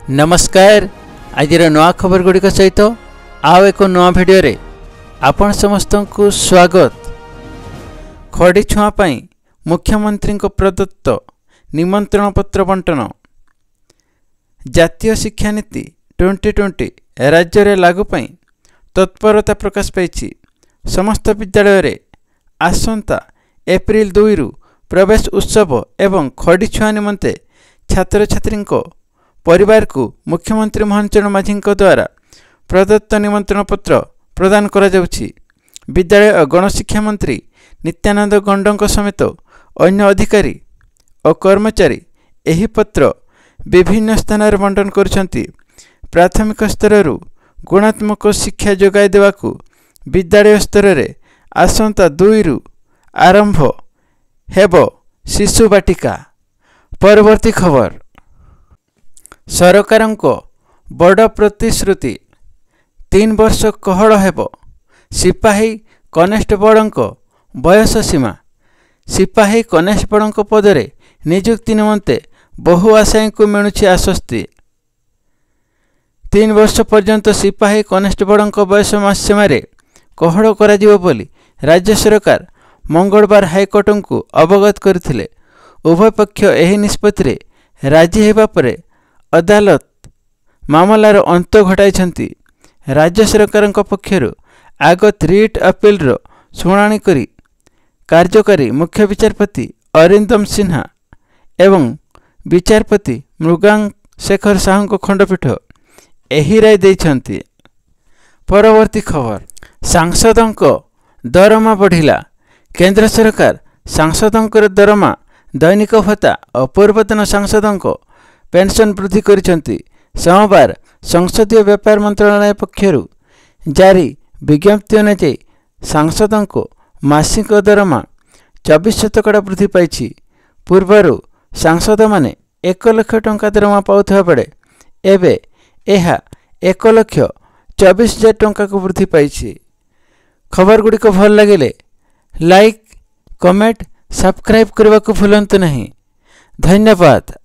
नमस्कार। आज नवा खबर गुड़िक सहित आउ एक नवा भिडियो रे आपण समस्त को स्वागत। खड़ी छुआ पाई मुख्यमंत्री प्रदत्त निमंत्रण पत्र बंटन। जातीय शिक्षा नीति 2020 राज्य रे लागू पाई तत्परता प्रकाश पाई। समस्त विद्यालय रे आसंता एप्रिल 2 रु प्रवेश उत्सव एवं खड़ी छुआ निमंते छात्र छात्री परिवार को मुख्यमंत्री मोहन चरण माझी द्वारा प्रदत्त निमंत्रण पत्र प्रदान करा जाउछि। विद्यालय और गणशिक्षा मंत्री नित्यानंद गंड समेत अन्य अधिकारी और कर्मचारी एही पत्र विभिन्न स्थान बंटन करुछंती। प्राथमिक स्तर गुणात्मक शिक्षा जोगाई देवाकू विद्यालय स्तर रे आसंता 2 रु आरंभ हेबो शिशु बाटिका। परवर्ती खबर सरकार को बड़ प्रतिश्रुति 3 वर्ष कहड़ हेबो। सिपाही कनेस्टेबल बयस सीमा। सिपाही कनेस्टेबल पदरे नियुक्ति निमंते बहु आशायी को मिलुछि आश्वस्ति। 3 वर्ष पर्यंत सिपाही कनेस्टेबल बयस सीमा कहड़ करा जिवो बोली राज्य सरकार मंगलवार हाईकोर्ट को अवगत करथिले। उभय पक्ष एही निष्पत्ति रे राजी हेबा परे अदालत मामलार अंत घटाई। राज्य सरकार पक्षर आगत रिट अपील शुणाणी करी कार्यकारी मुख्य विचारपति अरिंदम सिन्हा एवं विचारपति मृगांक शेखर साहू खंडपीठ एही राय देइछंती। परवर्ती खबर सांसदों दरमा बढ़िला। केंद्र सरकार सांसदों दरमा दैनिक भत्ता और पूर्वतन सांसदों पेंशन वृद्धि करिसेंती। सोमवार संसदीय व्यापार मंत्रालय पक्षर जारी विज्ञप्ति अनुसार सांसदों को मासिक दरमा 24% वृद्धि पाई। पूर्वर सांसद माने 1 लाख टंका दरमा पाउथबा बेले एबे एहा 1,24,000 टंका को वृद्धि पाई। खबर गुड़िक भल लगे लाइक कमेंट सब्सक्राइब करने को भूलंतु नहीं। धन्यवाद।